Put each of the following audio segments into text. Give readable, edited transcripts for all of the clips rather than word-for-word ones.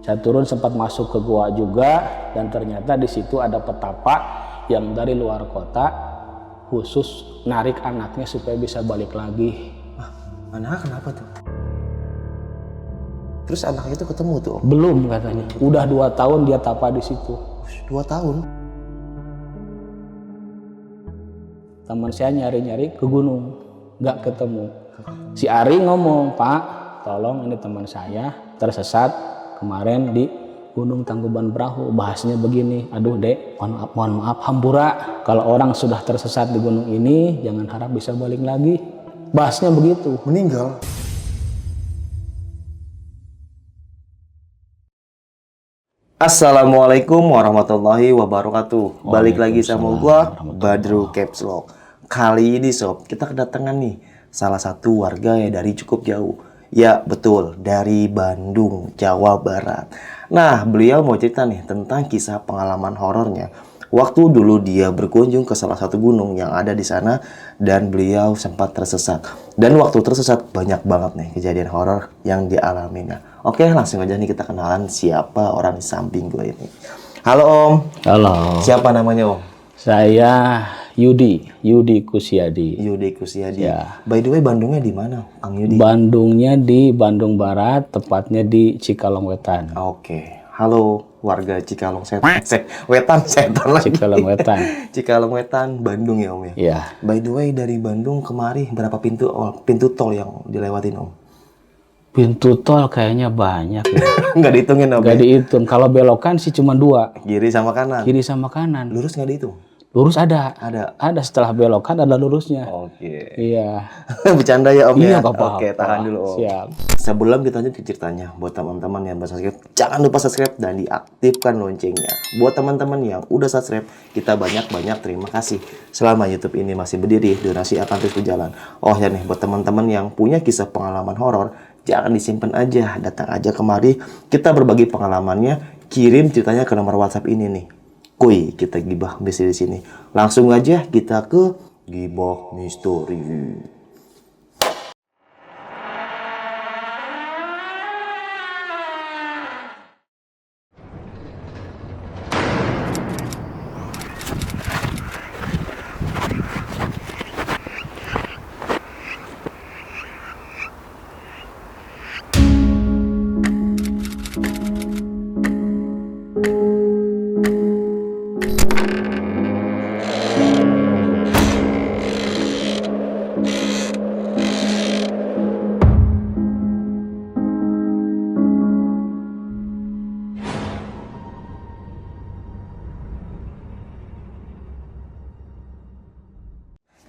Saya turun sempat masuk ke gua juga, dan ternyata di situ ada petapa yang dari luar kota khusus narik anaknya supaya bisa balik lagi. Anak kenapa tuh? Terus anak itu ketemu tuh? Belum katanya. Udah 2 tahun dia tapa di situ. 2 tahun? Teman saya nyari-nyari ke gunung, nggak ketemu. Si Ari ngomong, "Pak, tolong ini teman saya tersesat kemarin di Gunung Tangkuban Perahu." Bahasnya begini, "Aduh dek, mohon maaf hampura. Kalau orang sudah tersesat di gunung ini, jangan harap bisa balik lagi." Bahasnya begitu. Meninggal? Assalamualaikum warahmatullahi wabarakatuh. Balik lagi sama gua, Badru Caps Lock. Kali ini sob, kita kedatangan nih salah satu warga ya dari cukup jauh. Ya betul, dari Bandung, Jawa Barat. Nah, beliau mau cerita nih tentang kisah pengalaman horornya. Waktu dulu dia berkunjung ke salah satu gunung yang ada di sana dan beliau sempat tersesat. Dan waktu tersesat banyak banget nih kejadian horor yang dialaminya. Oke, langsung aja nih kita kenalan siapa orang di samping gue ini. Halo Om. Halo. Siapa namanya Om? Saya Yudi Kusyadi. Yudi Kusyadi. Ya. By the way, Bandungnya di mana, Kang Yudi? Bandungnya di Bandung Barat, tepatnya di Cikalong Wetan. Oke. Halo warga Cikalong Wetan lagi. Cikalong Wetan. Cikalong Wetan, Bandung ya Om ya? Iya. By the way, dari Bandung kemari berapa pintu tol yang dilewatin Om? Pintu tol kayaknya banyak ya. Nggak dihitungin Om? Nggak dihitung. Kalau belokan sih cuma 2. Kiri sama kanan? Kiri sama kanan. Lurus nggak dihitung? Lurus ada. Ada Setelah belokan ada lurusnya. Oke. Iya. Bercanda ya Om Iya, ya? nggak apa-apa. Oke, tahan dulu Om. Siap. Sebelum kita lanjut ke ceritanya, buat teman-teman yang belum subscribe, jangan lupa subscribe dan diaktifkan loncengnya. Buat teman-teman yang udah subscribe, kita banyak-banyak terima kasih. Selama YouTube ini masih berdiri, donasi akan terus berjalan. Oh ya nih, buat teman-teman yang punya kisah pengalaman horor, jangan disimpan aja, datang aja kemari. Kita berbagi pengalamannya, kirim ceritanya ke nomor WhatsApp ini nih. Kuy, kita gibah bisa di sini. Langsung aja kita ke Gibah Misteri.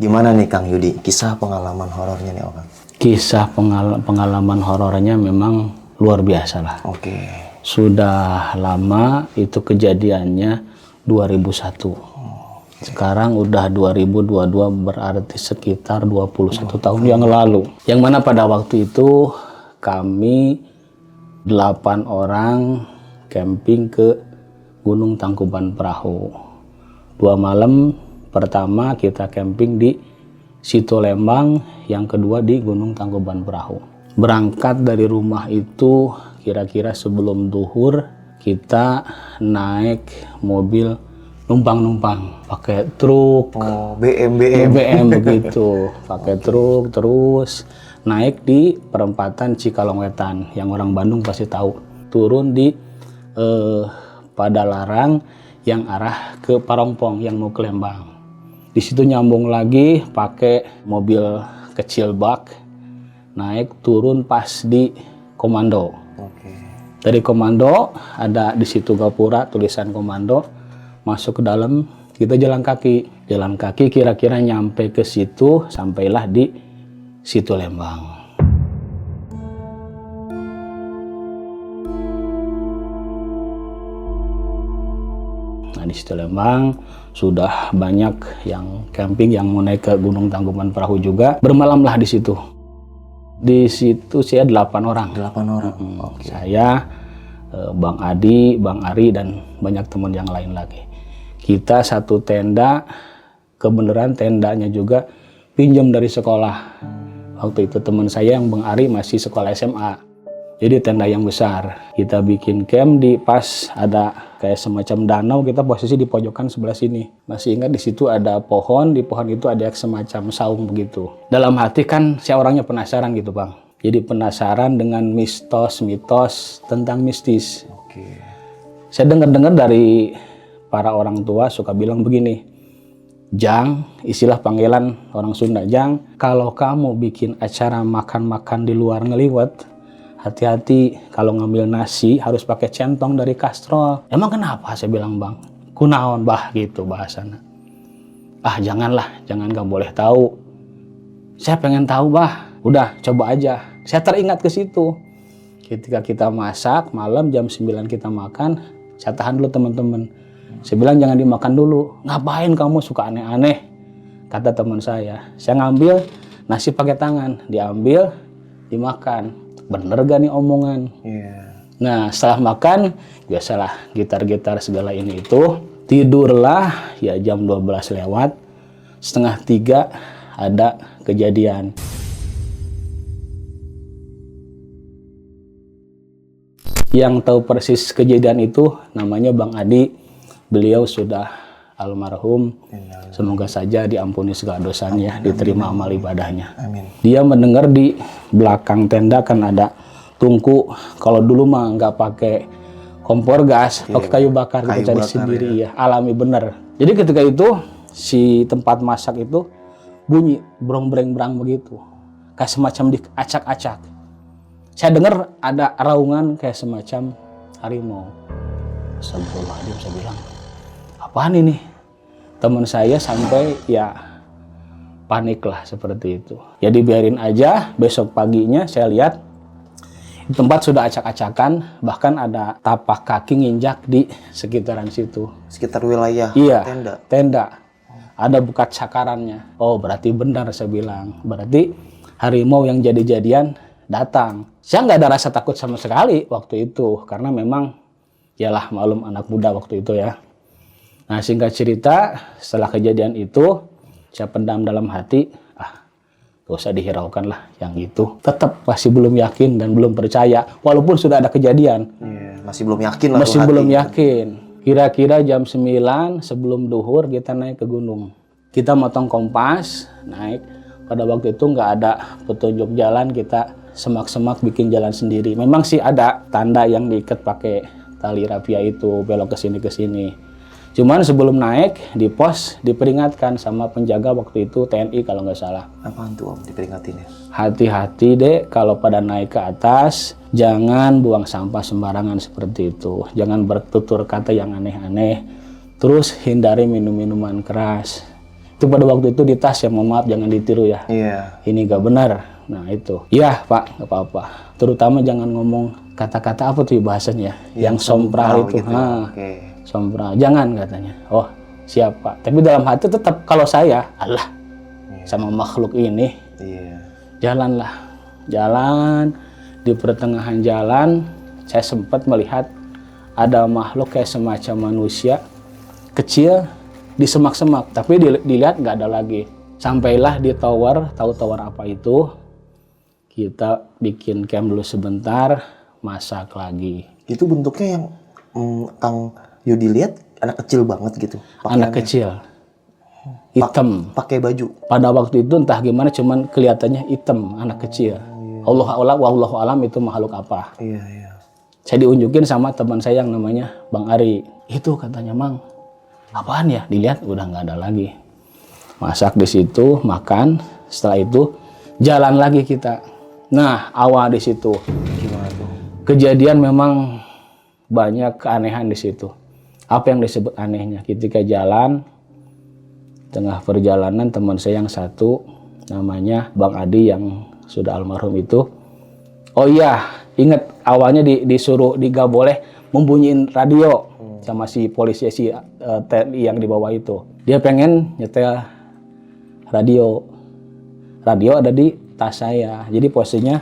Gimana nih Kang Yudi, kisah pengalaman horornya nih Om? Kisah pengalaman horornya memang luar biasa lah. Oke. Sudah lama itu kejadiannya 2001. Sekarang udah 2022, berarti sekitar 21 tahun yang lalu. Yang mana pada waktu itu kami 8 orang camping ke Gunung Tangkuban Perahu. 2 malam, pertama kita camping di Situ Lembang, yang kedua di Gunung Tangkuban Perahu. Berangkat dari rumah itu kira-kira sebelum duhur, kita naik mobil numpang pakai truk. Oh, BM Begitu, pakai truk terus naik di perempatan Cikalong Wetan yang orang Bandung pasti tahu. Turun di Padalarang yang arah ke Parongpong yang mau ke Lembang. Di situ nyambung lagi pakai mobil kecil bak, naik turun pas di Komando. Oke. Dari Komando ada di situ gapura tulisan Komando, masuk ke dalam, kita jalan kaki kira-kira nyampe ke situ, sampailah di Situ Lembang. Nah, di Situ Lembang sudah banyak yang camping yang mau naik ke Gunung Tangkuban Perahu juga. Bermalamlah di situ. Di situ saya 8 orang. 8 orang. Oke. Saya, Bang Adi, Bang Ari, dan banyak teman yang lain lagi. Kita satu tenda, kebenaran tendanya juga pinjam dari sekolah. Waktu itu teman saya yang Bang Ari masih sekolah SMA. Jadi tenda yang besar. Kita bikin camp di pas ada kayak semacam danau, kita posisi di pojokan sebelah sini. Masih ingat di situ ada pohon, di pohon itu ada semacam saung begitu. Dalam hati kan saya orangnya penasaran gitu Bang. Jadi penasaran dengan mitos tentang mistis. Oke. Saya dengar-dengar dari para orang tua suka bilang begini, Jang, istilah panggilan orang Sunda, Jang, kalau kamu bikin acara makan-makan di luar ngeliwet, hati-hati kalau ngambil nasi harus pakai centong dari kastrol. Emang kenapa? Saya bilang Bang, kunaon bah gitu bahasana. Ah janganlah, jangan gak boleh tahu. Saya pengen tahu bah, udah coba aja. Saya teringat ke situ. Ketika kita masak, malam jam 9 kita makan, saya tahan dulu teman-teman. Saya bilang jangan dimakan dulu. Ngapain kamu suka aneh-aneh? Kata teman saya. Saya ngambil nasi pakai tangan, diambil, dimakan. Bener gak nih omongan? Iya. Nah setelah makan, biasalah gitar-gitar segala ini itu. Tidurlah ya jam 12 lewat. Setengah 3 ada kejadian. Yang tahu persis kejadian itu namanya Bang Adi. Beliau sudah almarhum. Semoga saja diampuni segala dosanya, diterima amal ibadahnya. Amin. Dia mendengar di belakang tenda kan ada tungku. Kalau dulu mah nggak pakai kompor gas, pakai kayu bakar, Kayu kita cari bakar, sendiri ya. Alami bener. Jadi ketika itu si tempat masak itu bunyi brong-breng-brang begitu, kayak semacam diacak-acak. Saya dengar ada raungan kayak semacam harimau. Astagfirullahaladzim, saya bilang, apaan ini? Teman saya sampai ya panik lah seperti itu. Jadi biarin aja, besok paginya saya lihat tempat sudah acak-acakan, bahkan ada tapak kaki nginjak di sekitaran situ. Sekitar wilayah Iya, tenda. tenda. Ada bekas cakarannya. Oh berarti benar saya bilang. Berarti harimau yang jadi-jadian datang. Saya nggak ada rasa takut sama sekali waktu itu. Karena memang yalah maklum anak muda waktu itu ya. Nah singkat cerita setelah kejadian itu saya pendam dalam hati, gak usah dihiraukan lah yang itu. Tetap masih belum yakin dan belum percaya walaupun sudah ada kejadian. Iya, masih belum yakin lah. Masih tuh belum hati. yakin. Kira-kira jam 9 sebelum duhur kita naik ke gunung. Kita motong kompas, naik. Pada waktu itu nggak ada petunjuk jalan, kita semak-semak bikin jalan sendiri. Memang sih ada tanda yang diikat pakai tali rafia itu, belok ke sini. Cuman sebelum naik di pos diperingatkan sama penjaga waktu itu TNI kalau nggak salah. Apaan tuh Om diperingatin ya? Hati-hati dek kalau pada naik ke atas, jangan buang sampah sembarangan seperti itu. Jangan bertutur kata yang aneh-aneh. Terus hindari minum-minuman keras. Itu pada waktu itu di tas ya, mohon maaf jangan ditiru ya. Iya. Ini nggak benar. Nah itu. Ya Pak, nggak apa-apa. Terutama jangan ngomong kata-kata apa tuh bahasanya. Yang sompral itu. Gitu. Oke. Sompral. Jangan katanya. Oh siap Pak. Tapi dalam hati tetap kalau saya, Allah sama makhluk ini. Iya. Jalan di pertengahan jalan saya sempat melihat ada makhluk kayak semacam manusia kecil di semak-semak, tapi dilihat nggak ada lagi. Sampailah di tower, tahu tower apa itu? Kita bikin camp dulu sebentar, masak lagi. Itu bentuknya yang Kang Yudi lihat anak kecil banget gitu. Anak kecil, hitam. Pakai baju. Pada waktu itu entah gimana, cuman kelihatannya hitam, anak kecil. Wallahu alam itu makhluk apa. Iya, iya. Saya diunjukin sama teman saya yang namanya Bang Ari. Itu katanya Mang, apaan ya? Dilihat udah nggak ada lagi. Masak di situ, makan. Setelah itu jalan lagi kita. Nah awal di situ. Gimana tuh? Kejadian memang banyak keanehan di situ. Apa yang disebut anehnya? Ketika jalan, tengah perjalanan teman saya yang satu namanya Bang Adi yang sudah almarhum itu. Oh iya, ingat awalnya disuruh gak boleh membunyiin radio sama si polisi si TNI yang di bawah itu. Dia pengen nyetel radio. Radio ada di tas saya. Jadi posisinya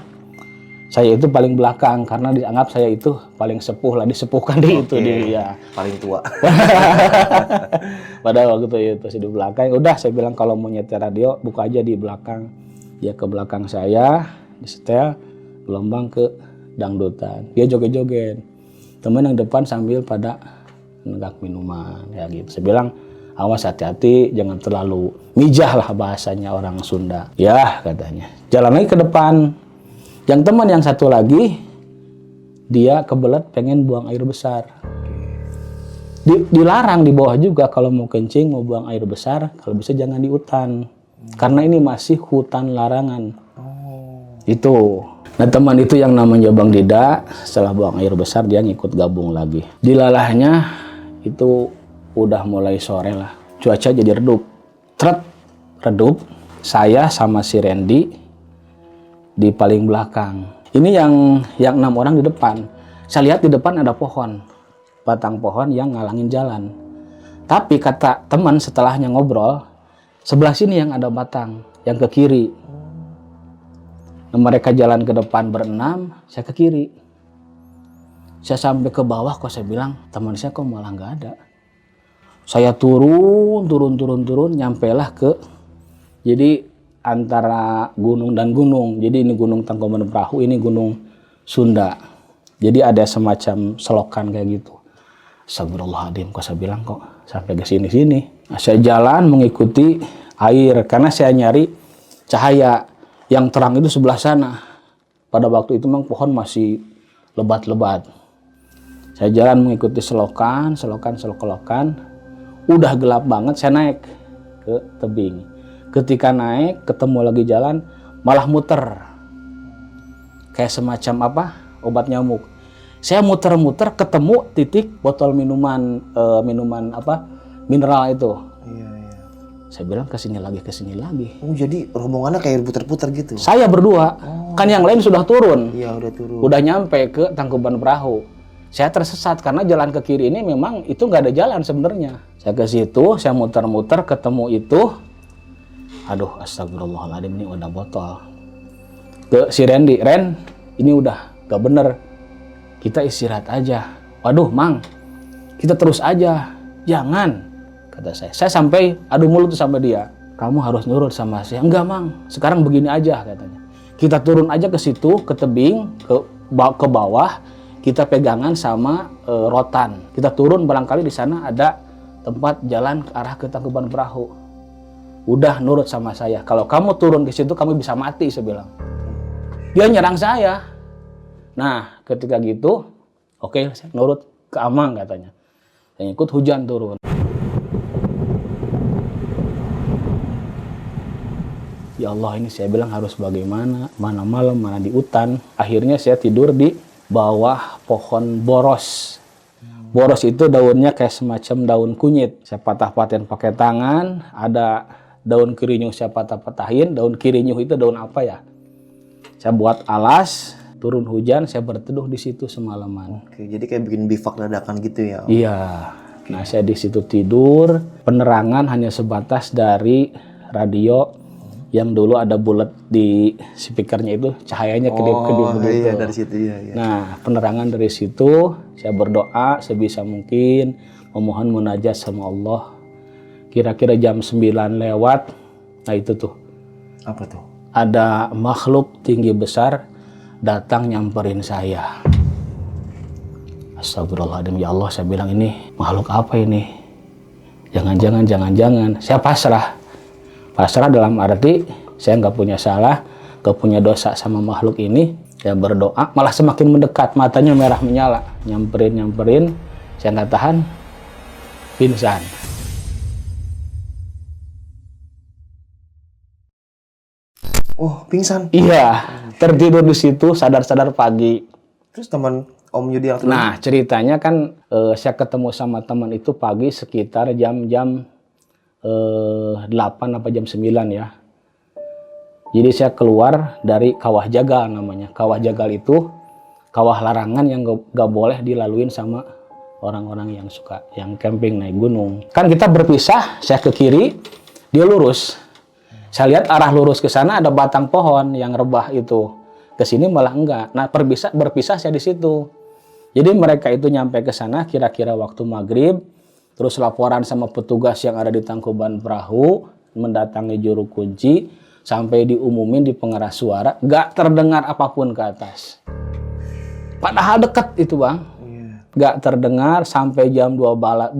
saya itu paling belakang karena dianggap saya itu paling sepuh lah, disepuhkan di itu dia. Paling tua. Pada waktu itu saya di belakang. Udah saya bilang kalau mau nyetel radio buka aja di belakang. Dia ke belakang saya, disetel gelombang ke dangdutan. Dia joget-joget. Teman yang depan sambil pada nenggak minuman ya gitu. Saya bilang, awas hati-hati, jangan terlalu mijah lah bahasanya orang Sunda. Ya katanya. Jalan lagi ke depan. Yang teman yang satu lagi, dia kebelet pengen buang air besar. Dilarang di bawah juga kalau mau kencing, mau buang air besar, kalau bisa jangan di hutan. Karena ini masih hutan larangan. Itu. Nah teman itu yang namanya Bang Dida, setelah buang air besar dia ngikut gabung lagi. Dilalahnya itu udah mulai sore lah. Cuaca jadi redup. Redup. Saya sama si Randy di paling belakang. Ini yang 6 orang di depan. Saya lihat di depan ada pohon. Batang pohon yang ngalangin jalan. Tapi kata teman setelahnya ngobrol, sebelah sini yang ada batang, yang ke kiri. Nah, mereka jalan ke depan berenam, saya ke kiri. Saya sampai ke bawah kok saya bilang, teman saya kok malah nggak ada. Saya turun, nyampelah ke, jadi antara gunung dan gunung. Jadi ini gunung Tangkuban Perahu, ini gunung Sunda. Jadi ada semacam selokan kayak gitu. Astagfirullahaladzim, kok saya bilang kok sampai ke sini-sini. Nah, saya jalan mengikuti air karena saya nyari cahaya. Yang terang itu sebelah sana. Pada waktu itu memang pohon masih lebat-lebat. Saya jalan mengikuti selokan. Udah gelap banget, saya naik ke tebing. Ketika naik, ketemu lagi jalan, malah muter. Kayak semacam apa? Obat nyamuk. Saya muter-muter ketemu titik botol minuman mineral itu. Iya. Saya bilang kesini lagi. Oh, jadi rombongannya kayak putar-putar gitu. Saya berdua, kan yang lain sudah turun. Iya, udah turun. Udah nyampe ke Tangkuban Perahu. Saya tersesat karena jalan ke kiri ini memang itu nggak ada jalan sebenarnya. Saya ke situ, saya muter-muter ketemu itu. Aduh, astagfirullahaladzim, ini udah botol. Ke si Randy, Ren, ini udah gak bener. Kita istirahat aja. Waduh, Mang, kita terus aja. Jangan, kata saya. Saya sampai adu mulut sama dia. Kamu harus nurut sama saya. Enggak, Mang, sekarang begini aja, katanya. Kita turun aja ke situ, ke tebing, ke bawah. Kita pegangan sama rotan. Kita turun, barangkali di sana ada tempat jalan ke arah ke Tangkuban Perahu. Udah nurut sama saya. Kalau kamu turun ke situ, kamu bisa mati, saya bilang. Dia nyerang saya. Nah, ketika gitu, oke, saya nurut ke Amang, katanya. Saya ikut, hujan turun. Ya Allah, ini saya bilang harus bagaimana, mana malam, mana di hutan. Akhirnya saya tidur di bawah pohon boros. Boros itu daunnya kayak semacam daun kunyit. Saya patah-patahin pakai tangan, ada daun kirinyuh saya patah-patahin. Daun kirinyuh itu daun apa ya? Saya buat alas, turun hujan, saya berteduh di situ semalaman. Oke, jadi kayak bikin bivak dadakan gitu ya? Iya. Nah, saya di situ tidur, penerangan hanya sebatas dari radio yang dulu ada bulat di speakernya itu, cahayanya kedip-kedip begitu. Iya, dari situ ya. Nah, penerangan dari situ, saya berdoa sebisa mungkin, memohon munajat sama Allah. Kira-kira jam 9 lewat, nah itu tuh. Apa tuh? Ada makhluk tinggi besar datang nyamperin saya. Astagfirullahaladzim, ya Allah, saya bilang ini makhluk apa ini? Jangan. Saya pasrah. Pasrah dalam arti saya nggak punya salah, nggak punya dosa sama makhluk ini. Saya berdoa, malah semakin mendekat, matanya merah menyala. Nyamperin, saya nggak tahan, pingsan. Oh, pingsan? Iya, tertidur di situ, sadar-sadar pagi. Terus teman Om Yudi yang Nah, ceritanya kan saya ketemu sama teman itu pagi sekitar jam 8 apa jam 9 ya. Jadi saya keluar dari Kawah Jagal namanya. Kawah Jagal itu kawah larangan yang gak boleh dilaluin sama orang-orang yang suka yang camping naik gunung. Kan kita berpisah, saya ke kiri, dia lurus. Saya lihat arah lurus ke sana ada batang pohon yang rebah itu. Ke sini malah enggak. Nah, berpisah saya di situ. Jadi mereka itu nyampe ke sana kira-kira waktu maghrib. Terus laporan sama petugas yang ada di Tangkuban Perahu, mendatangi juru kunci, sampai diumumin di pengeras suara, nggak terdengar apapun ke atas. Padahal dekat itu Bang. Nggak terdengar sampai jam 12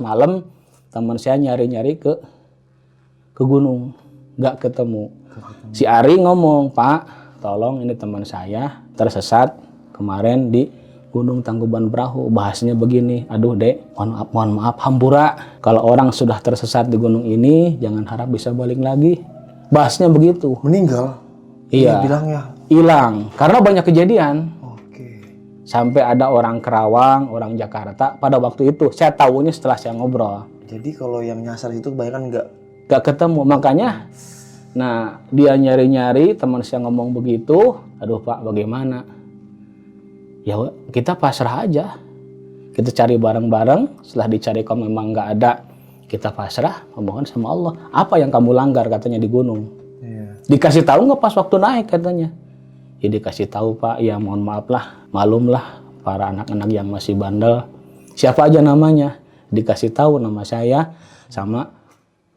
malam teman saya nyari-nyari ke gunung, nggak ketemu. Si Ari ngomong, Pak, tolong ini teman saya tersesat kemarin di Gunung Tangkuban Perahu. Bahasnya begini, aduh Dek, mohon maaf, hampura. Kalau orang sudah tersesat di gunung ini, jangan harap bisa balik lagi. Bahasnya begitu. Meninggal? Iya. Bilangnya? Hilang, karena banyak kejadian. Oke. Sampai ada orang Kerawang, orang Jakarta pada waktu itu. Saya tahunya setelah saya ngobrol. Jadi kalau yang nyasar itu kebanyakan Nggak ketemu, makanya. Nah, dia nyari-nyari, teman saya ngomong begitu. Aduh Pak, bagaimana? Ya kita pasrah aja. Kita cari bareng-bareng. Setelah dicari kalau memang nggak ada, kita pasrah, memohon sama Allah. Apa yang kamu langgar katanya di gunung? Dikasih tahu nggak pas waktu naik katanya? Ya dikasih tahu Pak, ya mohon maaf lah, malum lah para anak-anak yang masih bandel. Siapa aja namanya? Dikasih tahu nama saya sama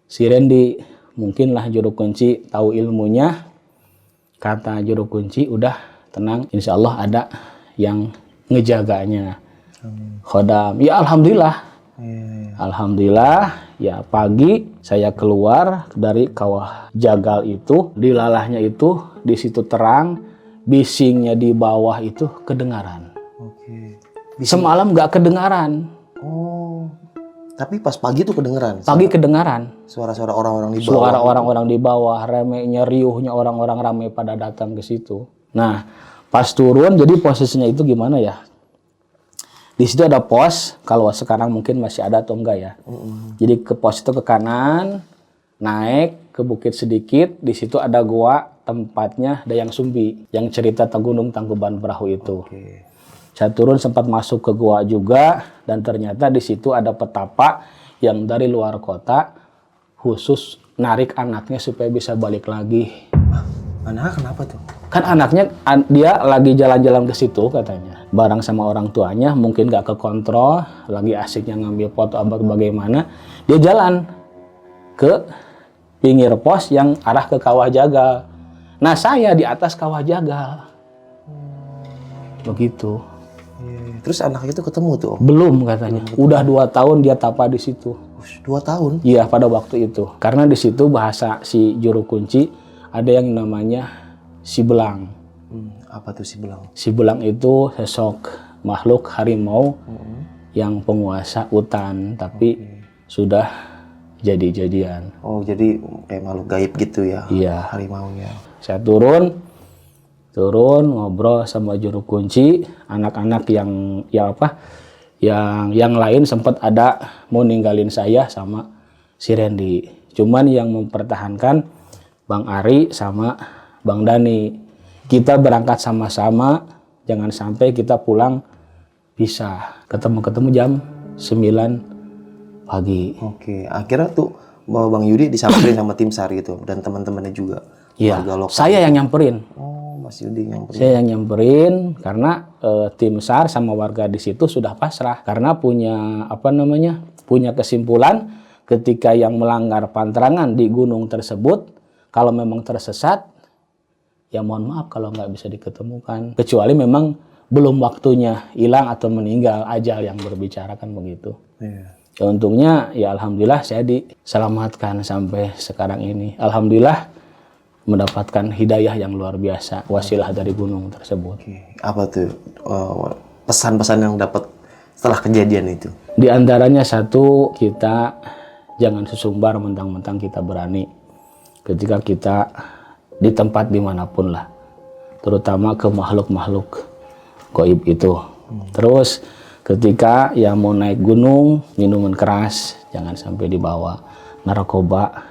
si Randy. Mungkin lah juru kunci tahu ilmunya. Kata juru kunci, udah tenang, insya Allah ada yang ngejaganya. Khodam. Ya alhamdulillah. Alhamdulillah, ya pagi saya keluar dari kawah jagal itu, di lalahnya itu, di situ terang, bisingnya di bawah itu kedengaran. Semalam nggak kedengaran. Oh, tapi pas pagi tuh kedengeran? Pagi kedengaran. Suara-suara orang-orang di bawah? Suara orang-orang di bawah, ramainya, riuhnya orang-orang ramai pada datang ke situ. Nah, pas turun, jadi posisinya itu gimana ya? Di situ ada pos, kalau sekarang mungkin masih ada atau enggak ya. Jadi ke pos itu ke kanan, naik ke bukit sedikit, di situ ada gua, tempatnya Dayang Sumbi, yang cerita Gunung Tangkuban Perahu itu. Saya turun sempat masuk ke gua juga, dan ternyata di situ ada petapa yang dari luar kota, khusus narik anaknya supaya bisa balik lagi. Anaknya kenapa tuh? Kan anaknya, dia lagi jalan-jalan ke situ katanya. Bareng sama orang tuanya, mungkin gak kekontrol, lagi asiknya ngambil foto abad bagaimana. Dia jalan ke pinggir pos yang arah ke kawah jagal. Nah saya di atas kawah jagal. Begitu. Terus anak itu ketemu tuh? Belum katanya. Udah 2 tahun dia tapa di situ. 2 tahun? Iya pada waktu itu. Karena di situ bahasa si juru kunci ada yang namanya si belang. Apa tuh si belang? Si belang itu sosok makhluk harimau yang penguasa hutan, tapi sudah jadi-jadian. Oh, jadi kayak makhluk gaib gitu ya? Iya. Harimaunya. Saya turun ngobrol sama juru kunci, anak-anak yang lain sempat ada mau ninggalin saya sama si Randy. Cuman yang mempertahankan Bang Ari sama Bang Dani. Kita berangkat sama-sama, jangan sampai kita pulang bisa. Ketemu jam 9 pagi. Oke, akhirnya tuh Bang Yudi disamperin sama tim SAR gitu dan teman-temannya juga. Iya, saya yang nyamperin. Oh, Mas Yudi nyamperin. Saya yang nyamperin karena tim SAR sama warga di situ sudah pasrah karena punya punya kesimpulan ketika yang melanggar pantangan di gunung tersebut kalau memang tersesat ya mohon maaf kalau nggak bisa diketemukan kecuali memang belum waktunya hilang atau meninggal, ajal yang berbicara kan begitu. Ya, untungnya ya alhamdulillah saya diselamatkan sampai sekarang ini. Alhamdulillah mendapatkan hidayah yang luar biasa, wasilah dari gunung tersebut. Apa tuh pesan-pesan yang dapat setelah kejadian itu? Di antaranya satu, kita jangan sesumbar mentang-mentang kita berani ketika kita di tempat dimanapun lah, terutama ke makhluk-makhluk gaib itu. Terus ketika yang mau naik gunung, minuman keras jangan sampai dibawa, narkoba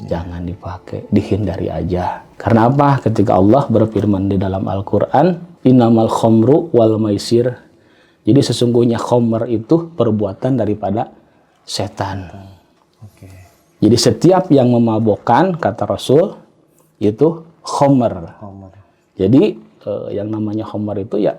jangan dipakai, dihindari aja. Karena apa? Ketika Allah berfirman di dalam Al-Quran, innamal khomru wal maisir. Jadi sesungguhnya khomer itu perbuatan daripada setan. Jadi setiap yang memabokkan, kata Rasul, itu khomer. Jadi yang namanya khomer itu ya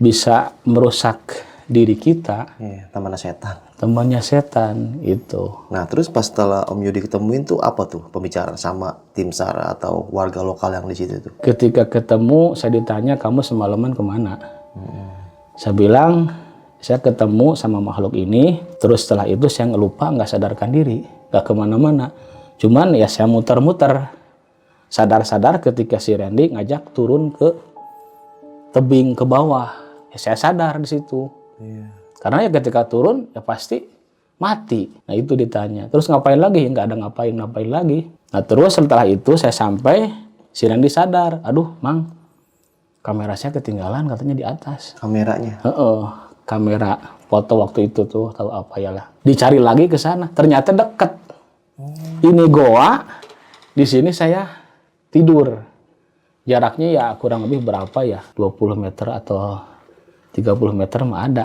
bisa merusak diri kita. Iya, temannya setan. Temannya setan itu. Nah, terus pas setelah Om Yudi ketemuin tuh apa tuh pembicaraan sama tim SAR atau warga lokal yang di situ tuh? Ketika ketemu, saya ditanya, kamu semalaman kemana? Saya bilang, saya ketemu sama makhluk ini, terus setelah itu saya lupa, nggak sadarkan diri, nggak kemana-mana. Cuman ya saya muter-muter. Sadar-sadar ketika si Randy ngajak turun ke tebing ke bawah. Ya saya sadar di situ. Karena ya ketika turun ya pasti mati. Nah itu ditanya. Terus ngapain lagi? Nggak ada ngapain lagi. Nah terus setelah itu saya sampai, si Randy sadar. Aduh Mang, kamera saya ketinggalan katanya di atas. Kameranya? Kamera foto waktu itu tuh, tahu apa ya lah. Dicari lagi ke sana. Ternyata deket. Ini goa, di sini saya tidur. Jaraknya ya kurang lebih berapa ya? 20 meter atau 30 meter mah ada.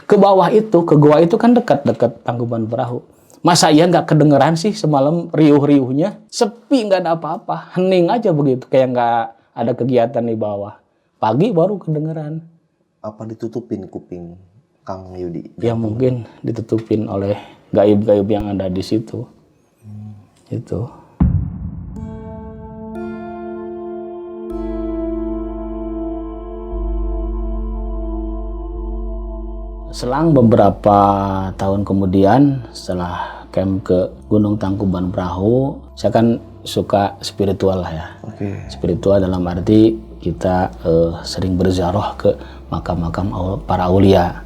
Ke bawah itu, ke goa itu kan dekat Tangkuban Perahu. Masa iya nggak kedengeran sih semalam riuh-riuhnya? Sepi, nggak ada apa-apa. Hening aja begitu, kayak nggak ada kegiatan di bawah. Pagi baru kedengeran. Apa ditutupin kuping Kang Yudi? Ya mungkin ditutupin oleh gaib-gaib yang ada di situ. Itu. Selang beberapa tahun kemudian, setelah camp ke Gunung Tangkuban Perahu, saya kan suka spiritual lah ya. Spiritual dalam arti kita sering berziarah ke makam-makam para aulia.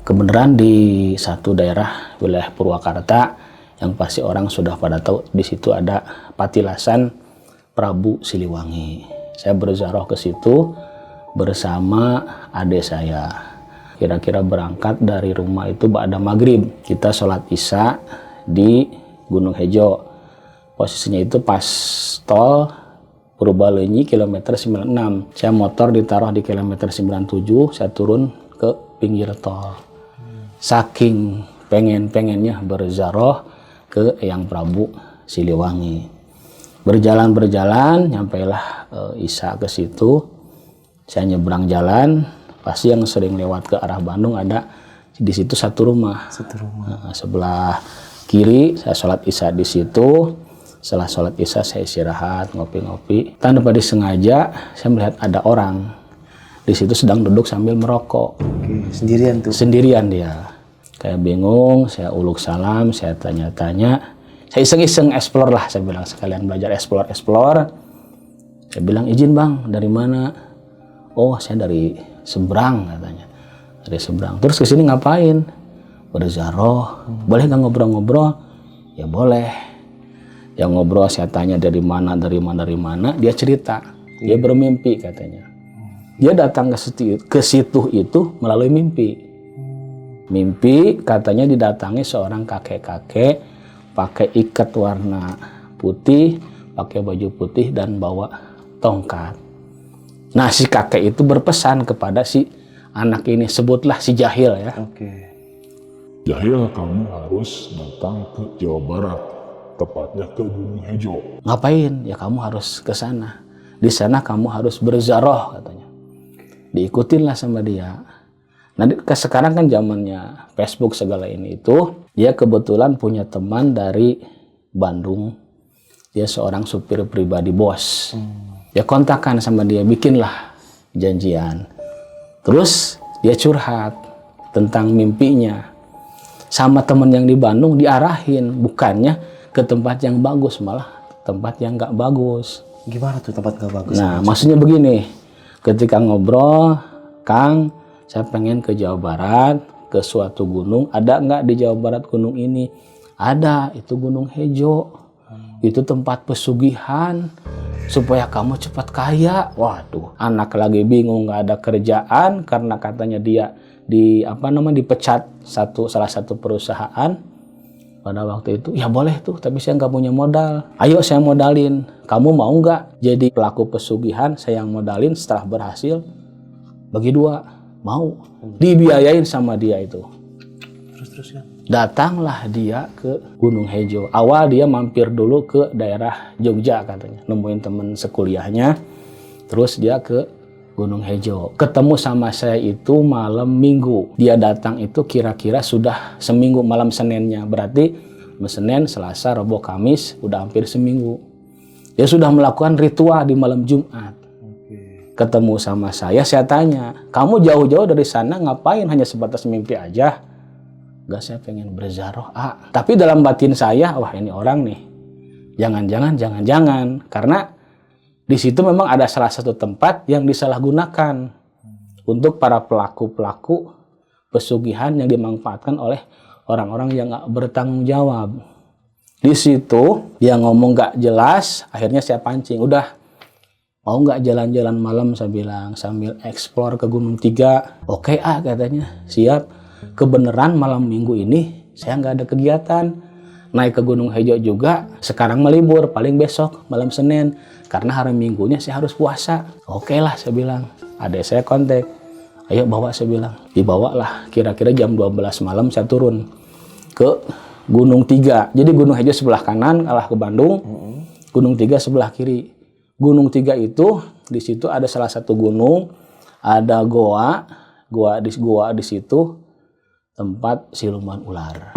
Kebenaran di satu daerah wilayah Purwakarta, yang pasti orang sudah pada tahu, di situ ada patilasan Prabu Siliwangi. Saya berziarah ke situ bersama adik saya. Kira-kira berangkat dari rumah itu ba'da maghrib. Kita sholat isya di Gunung Hejo. Posisinya itu pas tol Purbalenyi kilometer 96. Saya motor ditaruh di kilometer 97, saya turun ke pinggir tol. Saking pengennya berziarah ke Eyang Prabu Siliwangi. Berjalan, nyampailah isya ke situ. Saya nyebrang jalan, pasti yang sering lewat ke arah Bandung ada di situ satu rumah. Sebelah kiri saya sholat isya di situ. Setelah sholat isya saya istirahat, ngopi-ngopi. Tanpa disengaja saya melihat ada orang di situ sedang duduk sambil merokok. Sendirian tuh? Sendirian dia. Kayak bingung, saya uluk salam, saya tanya-tanya. Saya iseng-iseng explore lah, saya bilang sekalian belajar explore. Saya bilang, izin bang, dari mana? Oh, saya dari seberang katanya. Dari seberang. Terus kesini ngapain? Berziarah. Boleh nggak ngobrol-ngobrol? Ya boleh. Yang ngobrol saya tanya dari mana. Dia cerita. Dia bermimpi katanya. Dia datang ke situ itu melalui mimpi. Mimpi katanya didatangi seorang kakek-kakek pakai ikat warna putih, pakai baju putih dan bawa tongkat. Nah si kakek itu berpesan kepada si anak ini, sebutlah si Jahil ya. Jahil, kamu harus datang ke Jawa Barat, tepatnya ke Gunung Hejo. Ngapain? Ya kamu harus ke sana. Di sana kamu harus berziarah katanya. Diikutinlah sama dia. Nah sekarang kan zamannya Facebook segala ini itu, dia kebetulan punya teman dari Bandung. Dia seorang supir pribadi bos. Ya kontakkan sama dia, bikinlah janjian. Terus dia curhat tentang mimpinya. Sama teman yang di Bandung diarahin, bukannya ke tempat yang bagus, malah tempat yang nggak bagus. Gimana tuh tempat nggak bagus? Nah maksudnya begini, ketika ngobrol, Kang, saya pengen ke Jawa Barat, ke suatu gunung. Ada nggak di Jawa Barat gunung ini? Ada, itu Gunung Hejo. Itu tempat pesugihan supaya kamu cepat kaya. Waduh, anak lagi bingung, nggak ada kerjaan karena katanya dia dipecat salah satu perusahaan pada waktu itu. Ya boleh tuh, tapi saya nggak punya modal. Ayo saya modalin. Kamu mau nggak jadi pelaku pesugihan? Saya yang modalin, setelah berhasil bagi dua. Mau, dibiayain sama dia itu. Terus kan? Datanglah dia ke Gunung Hejo. Awal dia mampir dulu ke daerah Jogja katanya, nemuin teman sekuliahnya. Terus dia ke Gunung Hejo. Ketemu sama saya itu malam Minggu. Dia datang itu kira-kira sudah seminggu malam Seninnya. Berarti Senin, Selasa, Rabu, Kamis udah hampir seminggu. Dia sudah melakukan ritual di malam Jumat. Ketemu sama saya tanya, kamu jauh-jauh dari sana ngapain? Hanya sebatas mimpi aja? Gak, saya pengen berzaroh. Tapi dalam batin saya, wah ini orang nih. Jangan. Karena di situ memang ada salah satu tempat yang disalahgunakan untuk para pelaku-pelaku pesugihan yang dimanfaatkan oleh orang-orang yang nggak bertanggung jawab. Di situ dia ngomong nggak jelas, akhirnya saya pancing. Udah, mau nggak jalan-jalan malam, saya bilang, sambil eksplor ke Gunung Tiga. Oke, katanya, siap. Kebenaran malam Minggu ini saya nggak ada kegiatan. Naik ke Gunung Hejo juga, sekarang melibur, paling besok malam Senin. Karena hari Minggunya saya harus puasa. Oke lah, saya bilang. Adik saya kontak. Ayo bawa, saya bilang. Dibawalah, kira-kira jam 12 malam saya turun ke Gunung Tiga. Jadi Gunung Hejo sebelah kanan, arah ke Bandung. Gunung Tiga sebelah kiri. Gunung Tiga itu, di situ ada salah satu gunung, ada goa di situ tempat siluman ular.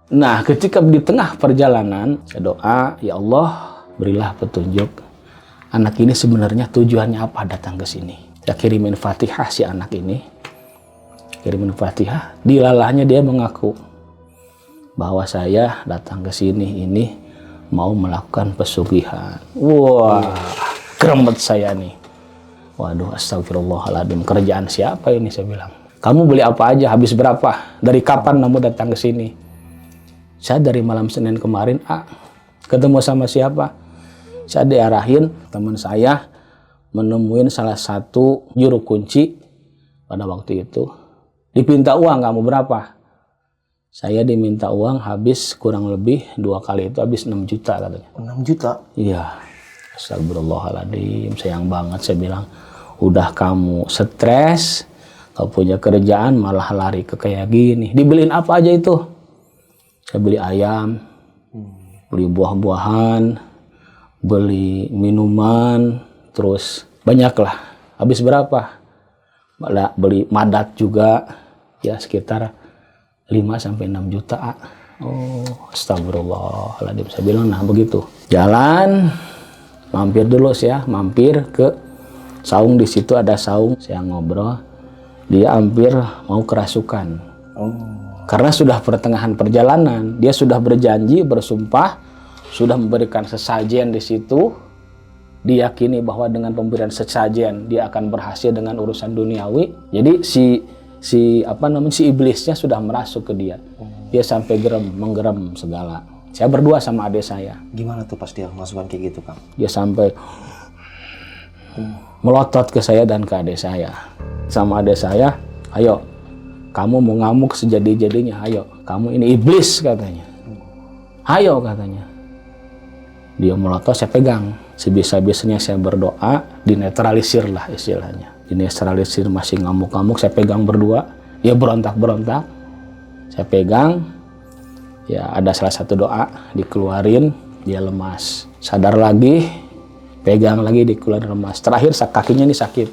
Nah, ketika di tengah perjalanan, saya doa, ya Allah, berilah petunjuk. Anak ini sebenarnya tujuannya apa datang ke sini? Saya kirimin Fatihah si anak ini. Kirimin Fatihah. Di lalahnya dia mengaku bahwa saya datang ke sini ini mau melakukan pesugihan. Wah, keremet saya nih. Waduh, astagfirullahaladzim. Kerjaan siapa ini, saya bilang. Kamu beli apa aja, habis berapa? Dari kapan kamu datang ke sini? Saya dari malam Senin kemarin, ketemu sama siapa? Saya diarahin teman saya menemuin salah satu juru kunci pada waktu itu. Dipinta uang, kamu berapa? Saya diminta uang habis kurang lebih 2 kali itu habis 6 juta katanya. 6 juta? Iya. Astagfirullahaladzim, sayang banget, saya bilang. Udah kamu stres, gak punya kerjaan, malah lari ke kayak gini. Dibeliin apa aja itu? Saya beli ayam, beli buah-buahan, beli minuman, terus banyak lah. Habis berapa? Beli madat juga, ya sekitar 5-6 juta. Oh, astagfirullahaladzim. Saya bilang, nah begitu. Jalan, mampir dulu saya, mampir ke saung. Di situ ada saung, saya ngobrol. Dia hampir mau kerasukan. Karena sudah pertengahan perjalanan, dia sudah berjanji, bersumpah, sudah memberikan sesajen di situ. Diyakini bahwa dengan pemberian sesajen dia akan berhasil dengan urusan duniawi. Jadi si iblisnya sudah merasuk ke dia. Dia sampai menggerem segala. Saya berdua sama adik saya. Gimana tuh pas dia masukan kayak gitu, Kang? Dia sampai melotot ke saya dan ke adik saya. Sama adik saya, ayo, kamu mau ngamuk sejadi-jadinya, ayo. Kamu ini iblis, katanya. Ayo, katanya. Dia melotot, saya pegang. Sebisa-bisanya saya berdoa, dinetralisir lah istilahnya. Dinetralisir, masih ngamuk-ngamuk, saya pegang berdua. Dia berontak-berontak. Saya pegang. Ya, ada salah satu doa, dikeluarin, dia lemas. Sadar lagi, pegang lagi, dikeluarin lemas. Terakhir, kakinya ini sakit.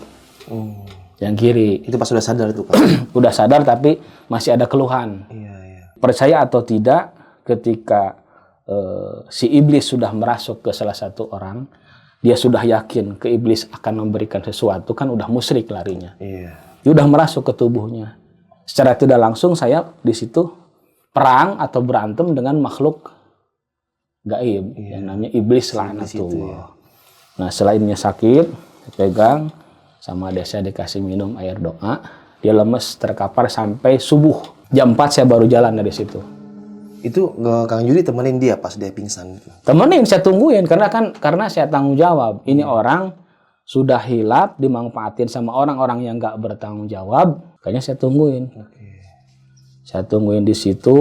Yang kiri. Itu pas sudah sadar itu, Kang? Udah sadar tapi masih ada keluhan. Iya. Percaya atau tidak, ketika si iblis sudah merasuk ke salah satu orang, dia sudah yakin ke iblis akan memberikan sesuatu, kan udah musyrik larinya. Iya. Dia udah merasuk ke tubuhnya. Secara tidak langsung saya di situ perang atau berantem dengan makhluk gaib yang namanya iblis laknatullah. Nah, selainnya sakit, pegang sama desa dikasih minum air doa, dia lemes terkapar sampai subuh. Jam 4 saya baru jalan dari situ. Itu Kang Yudi temenin dia pas dia pingsan? Temenin, saya tungguin karena saya tanggung jawab. Ini orang sudah hilap, dimanfaatin sama orang-orang yang gak bertanggung jawab. Kayaknya saya tungguin. Saya tungguin di situ.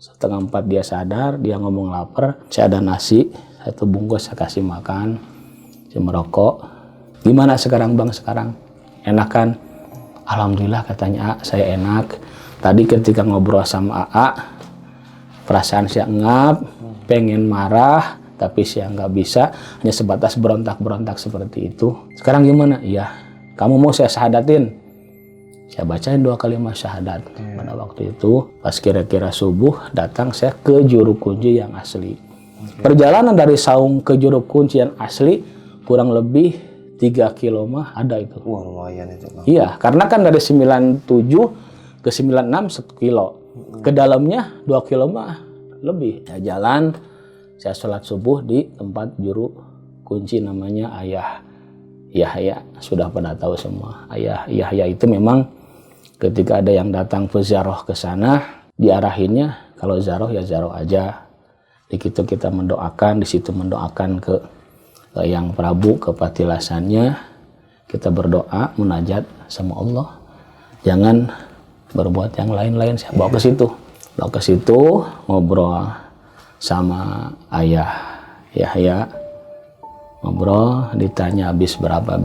3:30 dia sadar, dia ngomong lapar. Saya ada nasi, 1 bungkus saya kasih makan. Saya merokok. Gimana sekarang, Bang, sekarang? Enak kan? Alhamdulillah, katanya, saya enak. Tadi ketika ngobrol sama AA, perasaan saya ngap, pengen marah, tapi saya nggak bisa, hanya sebatas berontak-berontak seperti itu. Sekarang gimana? Iya, kamu mau saya syahadatin? Saya bacain 2 kalimat syahadat. Pada waktu itu, pas kira-kira subuh, datang saya ke juru kunci yang asli. Perjalanan dari Saung ke juru kunci yang asli, kurang lebih 3 kilo mah ada itu. Wah, lumayan itu, Bang. Iya, karena kan dari 97 ke 96 1 kilo. Ke dalamnya 2 kilo mah lebih. Ya, jalan, saya sholat subuh di tempat juru kunci namanya Ayah Yahya. Sudah pada tahu semua. Ayah Yahya itu memang ketika ada yang datang ziarah ke sana, diarahinnya kalau ziarah ya ziarah aja. Di situ kita mendoakan, di situ mendoakan ke yang Prabu, ke patilasannya. Kita berdoa, munajat sama Allah. Jangan berbuat yang lain-lain. Saya bawa ke situ. Bawa ke situ, ngobrol sama Ayah Yahya. Ngobrol, ditanya habis berapa,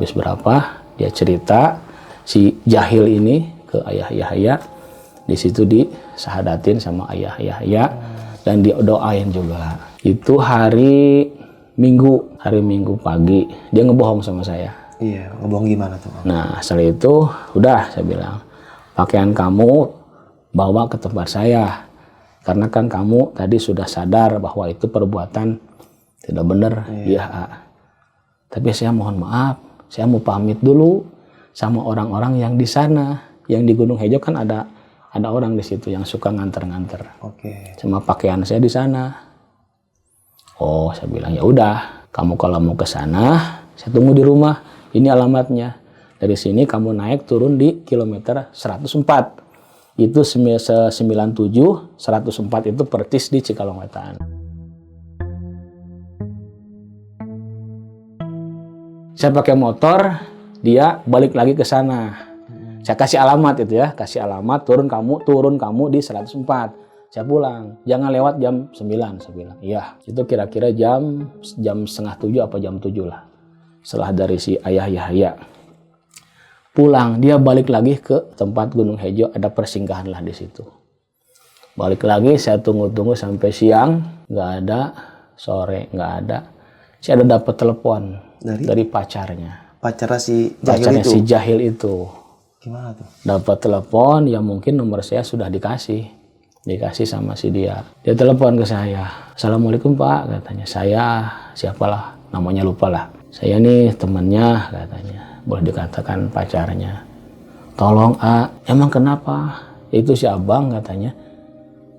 dia cerita si jahil ini ke Ayah Yahya. Di situ disahadatin sama Ayah Yahya dan didoain juga. Itu hari Minggu pagi, dia ngebohong sama saya. Iya, ngebohong gimana tuh, Bang? Nah, setelah itu udah saya bilang, pakaian kamu bawa ke tempat saya. Karena kan kamu tadi sudah sadar bahwa itu perbuatan tidak benar. Iya. Tapi saya mohon maaf, saya mau pamit dulu sama orang-orang yang di sana. Yang di Gunung Hejo kan ada orang di situ yang suka nganter-nganter. Oke. Sama pakaian saya di sana. Oh, saya bilang ya udah, kamu kalau mau ke sana, saya tunggu di rumah. Ini alamatnya. Dari sini kamu naik turun di kilometer 104. Itu 97, 104 itu persis di Cikalongwetan. Saya pakai motor, dia balik lagi ke sana. Saya kasih alamat itu ya, kasih alamat turun kamu di 104. Saya pulang, jangan lewat jam 9, saya bilang. Iya, itu kira-kira jam setengah 7 apa jam 7 lah. Setelah dari si Ayah Yahya pulang, dia balik lagi ke tempat Gunung Hejo, ada persinggahan lah di situ. Balik lagi, saya tunggu sampai siang, nggak ada, sore nggak ada. Saya ada dapat telepon dari pacarnya. Pacarnya si jahil Pacarnya itu? si jahil itu. Gimana tuh? Dapat telepon, ya mungkin nomor saya sudah dikasih sama si dia. Dia telepon ke saya, Assalamualaikum Pak, katanya. Saya siapalah, namanya lupa lah. Saya nih temannya, katanya. Boleh dikatakan pacarnya. Tolong emang kenapa? Itu si abang katanya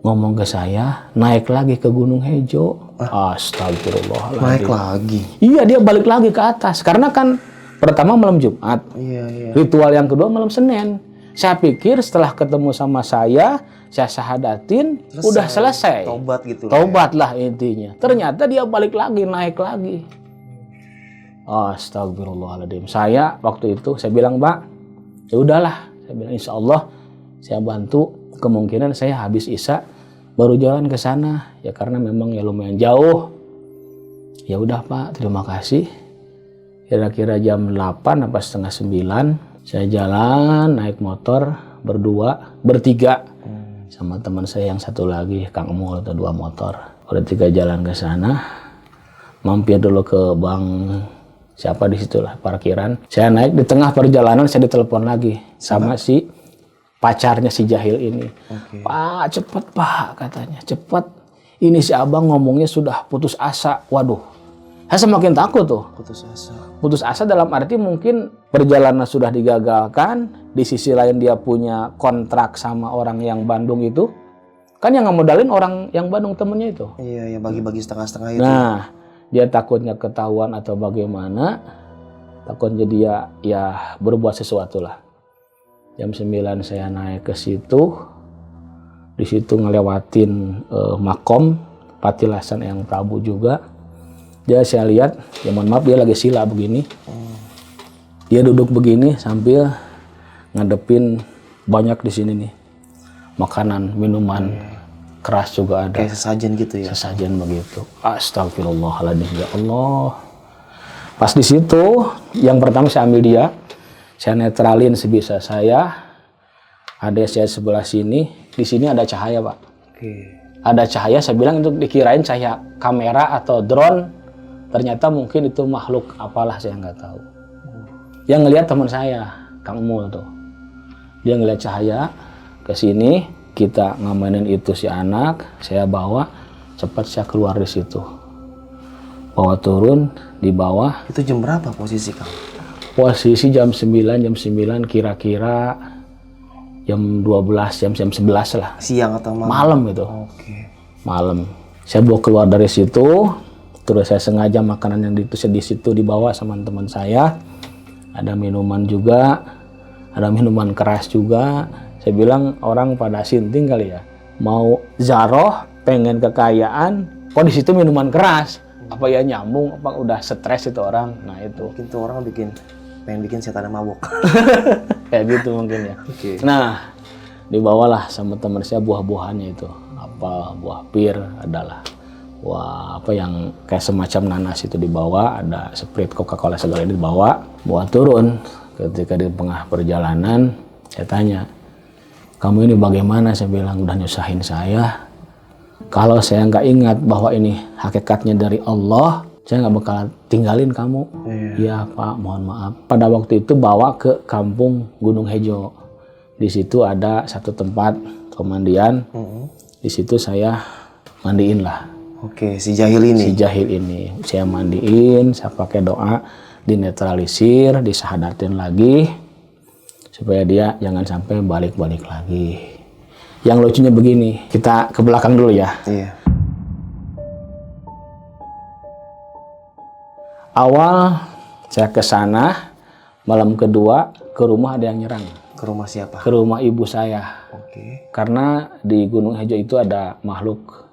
ngomong ke saya, naik lagi ke Gunung Hejo. Astagfirullahaladzim. Naik lagi? Iya, dia balik lagi ke atas. Karena kan pertama malam Jumat. Iya. Ritual yang kedua malam Senin. Saya pikir setelah ketemu sama saya syahadatin, udah selesai. Tobat gitu. Tobat lah intinya. Ternyata dia balik lagi, naik lagi. Astagfirullahaladzim. Saya waktu itu, saya bilang, Pak, ya udahlah. Saya bilang, insya Allah saya bantu. Kemungkinan saya habis Isya baru jalan ke sana. Ya karena memang ya lumayan jauh. Ya udah Pak, terima kasih. Kira-kira jam 8 apa setengah 9 saya jalan naik motor bertiga sama teman saya yang satu lagi Kang Emul, atau 2 motor. Bertiga jalan ke sana, mampir dulu ke bank siapa di situlah parkiran. Saya naik di tengah perjalanan saya ditelepon lagi sama si pacarnya si jahil ini. Pak, cepet Pak, katanya, cepet. Ini si abang ngomongnya sudah putus asa. Waduh. Saya semakin takut tuh. Putus asa dalam arti mungkin perjalanan sudah digagalkan. Di sisi lain dia punya kontrak sama orang yang Bandung itu. Kan yang ngemodalin orang yang Bandung temennya itu. Iya, yang bagi-bagi setengah-setengah itu. Nah, dia takutnya ketahuan atau bagaimana. Takutnya dia ya berbuat sesuatu lah. Jam 9 saya naik ke situ. Di situ ngelewatin makom patilasan yang Prabu juga. Dia saya lihat, ya mohon maaf dia lagi sila begini. Dia duduk begini sambil ngadepin banyak di sini nih. Makanan, minuman, keras juga ada. Kayak sesajen gitu ya? Sesajen begitu. Astagfirullahaladzim, ya Allah. Pas di situ, yang pertama saya ambil dia. Saya netralin sebisa saya. Ada saya sebelah sini. Di sini ada cahaya, Pak. ada cahaya, saya bilang itu dikirain cahaya kamera atau drone, ternyata mungkin itu makhluk apalah saya nggak tahu. Yang ngelihat teman saya, Kang Mul tuh, dia ngelihat cahaya ke sini, kita ngamainin itu si anak, saya bawa, cepat saya keluar di situ, bawa turun di bawah. Itu jam berapa posisi Kang? Posisi jam 9 kira-kira jam 12, jam 11 lah. Siang atau malam? Malam itu. Oke. Malam. Saya bawa keluar dari situ, terus saya sengaja makanan yang di situ dibawa sama teman saya. Ada minuman juga, ada minuman keras juga. Saya bilang orang pada sinting kali ya. Mau zaroh, pengen kekayaan, kok di situ minuman keras. Apa ya nyambung, apa udah stres itu orang. Nah itu. Mungkin tuh orang pengen bikin setan mabok. Kayak gitu mungkin ya. Oke. Nah, dibawalah sama teman saya buah-buahannya itu. Apa buah pir adalah. Wah, apa yang kayak semacam nanas itu dibawa, ada Sprite, Coca-Cola segala ini dibawa. Buah turun. Ketika di tengah perjalanan, saya tanya, "Kamu ini bagaimana?" Saya bilang, "Udah nyusahin saya. Kalau saya nggak ingat bahwa ini hakikatnya dari Allah, saya nggak bakal tinggalin kamu." Iya Pak, mohon maaf. Pada waktu itu bawa ke kampung Gunung Hejo. Di situ ada satu tempat pemandian. Di situ saya mandiin lah. Oke, si jahil ini. Si jahil ini. Saya mandiin, saya pakai doa, dinetralisir, disahadatin lagi. Supaya dia jangan sampai balik-balik lagi. Yang lucunya begini, kita ke belakang dulu ya. Iya. Awal saya ke sana, malam kedua ke rumah ada yang nyerang. Ke rumah siapa? Ke rumah ibu saya. Oke. Karena di Gunung Hejo itu ada makhluk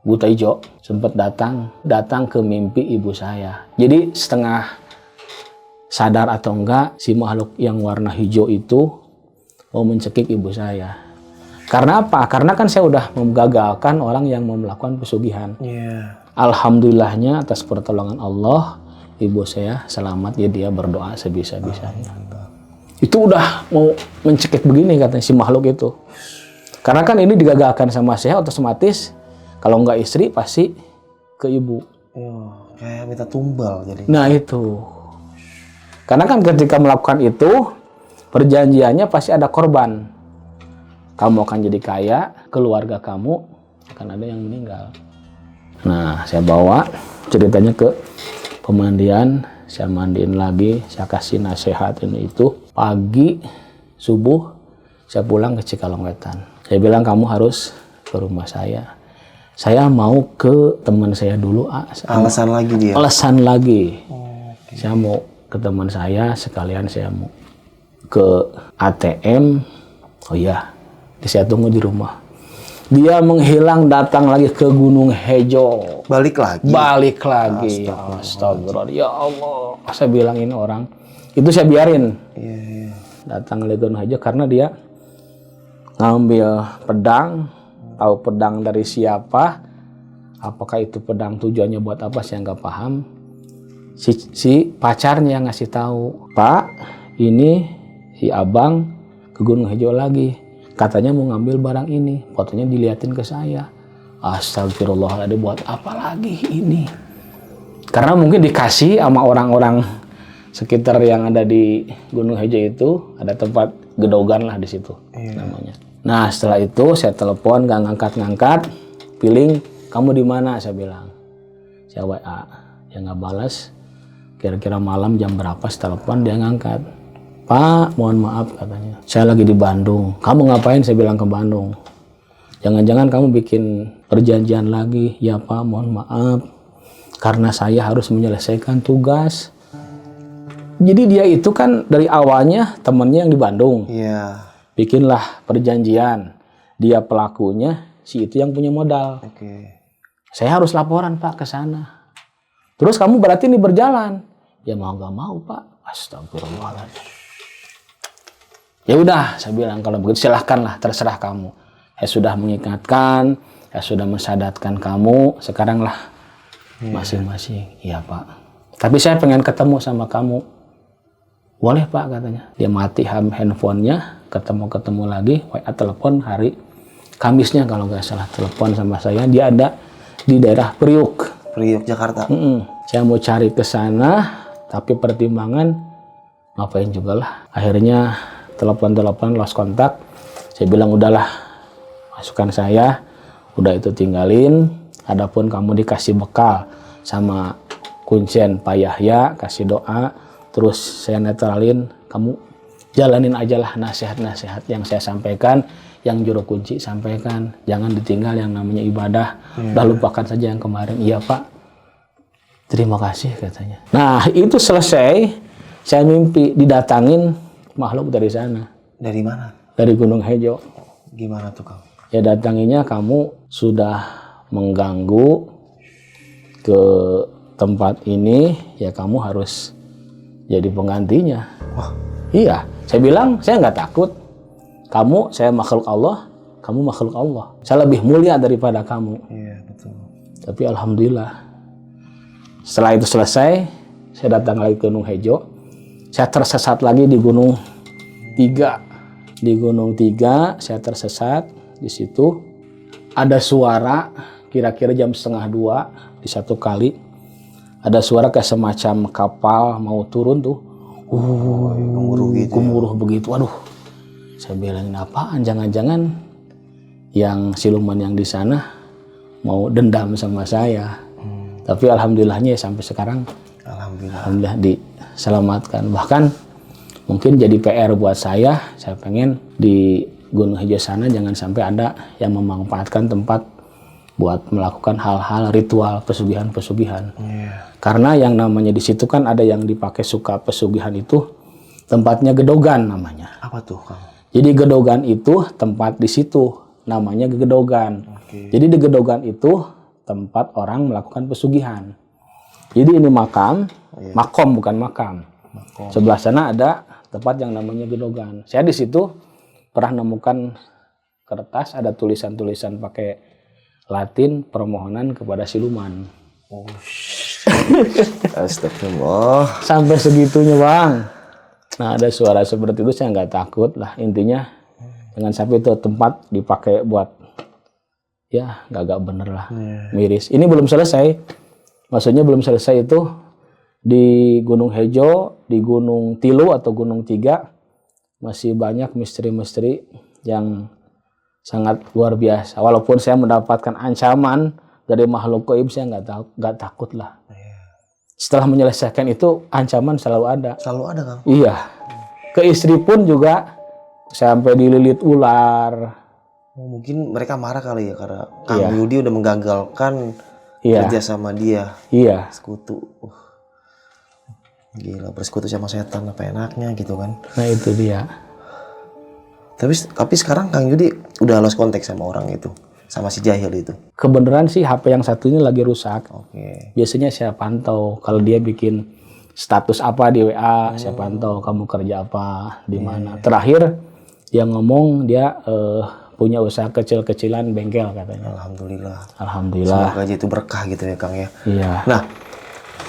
buta hijau, sempat datang ke mimpi ibu saya. Jadi setengah sadar atau enggak, si makhluk yang warna hijau itu mau mencekik ibu saya. Karena apa? Karena kan saya udah menggagalkan orang yang mau melakukan pesugihan. Iya. Alhamdulillahnya atas pertolongan Allah, ibu saya selamat, ya dia berdoa sebisa-bisanya. Itu udah mau mencekik begini katanya si makhluk itu. Karena kan ini digagalkan sama saya, otomatis kalau nggak istri pasti ke ibu. Kayak minta tumbal jadi. Nah itu. Karena kan ketika melakukan itu, perjanjiannya pasti ada korban. Kamu akan jadi kaya, keluarga kamu akan ada yang meninggal. Nah, saya bawa ceritanya ke pemandian, saya mandiin lagi, saya kasih nasihat ini itu. Pagi, subuh, saya pulang ke Cikalongwetan. Saya bilang kamu harus ke rumah saya. Saya mau ke teman saya dulu. Alasan lagi dia? Alasan lagi. Saya mau ke teman saya, sekalian saya mau ke ATM. Oh iya, saya tunggu di rumah. Dia menghilang, datang lagi ke Gunung Hejo. Balik lagi? Balik lagi. Astagfirullah. Ya Allah. Saya bilang ini orang. Itu saya biarin. Iya. Datang ke Gunung Hejo karena dia ngambil pedang. Tahu pedang dari siapa? Apakah itu pedang tujuannya buat apa? Saya nggak paham. Si pacarnya yang ngasih tahu, "Pak, ini si abang ke Gunung Hejo lagi. Katanya mau ngambil barang ini." Fotonya diliatin ke saya. Astagfirullahaladzim, buat apa lagi ini? Karena mungkin dikasih sama orang-orang sekitar yang ada di Gunung Hejo itu, ada tempat gedogan lah di situ namanya. Nah setelah itu saya telepon, nggak ngangkat-ngangkat, feeling kamu di mana? Saya bilang, saya WA, dia nggak balas. Kira-kira malam jam berapa saya telepon, dia ngangkat. "Pak, mohon maaf," katanya, "saya lagi di Bandung." "Kamu ngapain?" Saya bilang, "Ke Bandung." "Jangan-jangan kamu bikin perjanjian lagi?" "Ya Pak, mohon maaf, karena saya harus menyelesaikan tugas." Jadi dia itu kan dari awalnya temennya yang di Bandung. Iya. Bikinlah perjanjian. Dia pelakunya, si itu yang punya modal. Oke. Saya harus laporan Pak ke sana. Terus kamu berarti ini berjalan? Ya mau nggak mau Pak. Astagfirullahaladzim. Ya udah, saya bilang kalau begitu silahkanlah, terserah kamu. Saya sudah mengingatkan, saya sudah mensadatkan kamu. Sekaranglah masing-masing. Iya Pak. Tapi saya pengen ketemu sama kamu. Boleh Pak, katanya. Dia mati handphonenya, ketemu lagi, WA telepon hari Kamisnya kalau nggak salah telepon sama saya, dia ada di daerah Priuk. Priok Jakarta. Saya mau cari ke sana, tapi pertimbangan ngapain juga lah. Akhirnya telepon lost kontak. Saya bilang udahlah, masukkan saya, udah itu tinggalin. Adapun kamu dikasih bekal sama kuncen Pak Yahya, kasih doa, terus saya netralin, kamu jalanin aja lah nasihat-nasihat yang saya sampaikan, yang juru kunci sampaikan, jangan ditinggal yang namanya ibadah, udah lupakan saja yang kemarin. Iya Pak, terima kasih katanya. Nah itu selesai, saya mimpi didatangin makhluk dari sana. Dari mana? Dari Gunung Hejo. Gimana tuh Kang? Ya datanginya kamu sudah mengganggu ke tempat ini, ya kamu harus jadi penggantinya. Wah. Iya, saya bilang saya nggak takut. Kamu, saya makhluk Allah, kamu makhluk Allah. Saya lebih mulia daripada kamu. Iya betul. Tapi alhamdulillah, setelah itu selesai, saya datang lagi ke Gunung Hejo. Saya tersesat lagi di Gunung Tiga. Di Gunung Tiga, saya tersesat. Di situ ada suara, kira-kira jam 1:30 di satu kali. Ada suara kayak semacam kapal mau turun tuh. Gemuruh gitu. Gemuruh begitu. Waduh. Saya bilangin apaan? Jangan-jangan yang siluman yang di sana mau dendam sama saya. Tapi alhamdulillahnya ya sampai sekarang alhamdulillah diselamatkan. Bahkan mungkin jadi PR buat saya pengen di Gunung Hejo sana jangan sampai ada yang memanfaatkan tempat buat melakukan hal-hal ritual pesugihan-pesugihan. Karena yang namanya di situ kan ada yang dipakai suka pesugihan itu tempatnya gedogan namanya. Apa tuh Kang? Jadi gedogan itu tempat di situ namanya gedogan. Jadi di gedogan itu tempat orang melakukan pesugihan. Jadi ini makam, makom bukan makam. Sebelah sana ada tempat yang namanya gedogan. Saya di situ pernah nemukan kertas ada tulisan-tulisan pakai Latin permohonan kepada siluman. Astagfirullah. Sampai segitunya Bang. Nah ada suara seperti itu saya nggak takut lah, intinya jangan sampai itu tempat dipakai buat ya gak bener lah, miris. Ini belum selesai, maksudnya belum selesai itu di Gunung Hejo, di Gunung Tilu atau Gunung Tiga masih banyak misteri-misteri yang sangat luar biasa. Walaupun saya mendapatkan ancaman dari makhluk gaib, saya nggak takut lah. Setelah menyelesaikan itu ancaman selalu ada. Selalu ada Kang? Iya. Ke istri pun juga sampai dililit ular. Mungkin mereka marah kali ya karena Kang Yudi udah menggagalkan kerja sama dia. Iya. Sekutu. Gila, bersekutu sama setan apa enaknya gitu kan. Nah itu dia. Tapi sekarang Kang Yudi udah lost contact sama orang itu. Sama si jahil itu. Kebenaran sih HP yang satu ini lagi rusak. Oke. Biasanya saya pantau kalau dia bikin status apa di WA, saya pantau kamu kerja apa, di mana. Terakhir dia ngomong dia punya usaha kecil-kecilan bengkel katanya. Alhamdulillah. Alhamdulillah. Semoga aja itu berkah gitu ya Kang ya. Iya. Nah,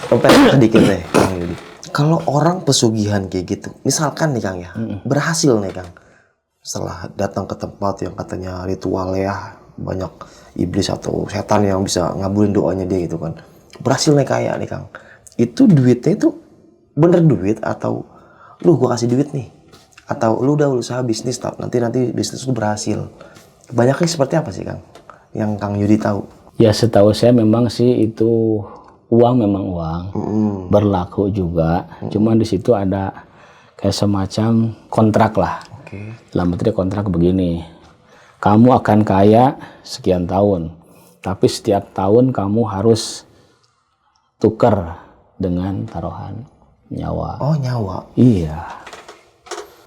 kompet sedikit deh Kang Yudi. Kalau orang pesugihan kayak gitu, misalkan nih Kang ya, berhasil nih Kang. Setelah datang ke tempat yang katanya ritual ya, banyak iblis atau setan yang bisa ngabulin doanya dia gitu kan. Berhasil nih kaya nih Kang. Itu duitnya itu bener duit atau lu gua kasih duit nih? Atau lu udah usaha bisnis nanti bisnis lu berhasil. Banyaknya seperti apa sih Kang? Yang Kang Yudi tahu? Ya setahu saya memang sih itu uang memang uang. Berlaku juga. Cuman di situ ada kayak semacam kontrak lah. Dalam arti kontrak begini. Kamu akan kaya sekian tahun. Tapi setiap tahun kamu harus tukar dengan taruhan nyawa. Oh nyawa? Iya.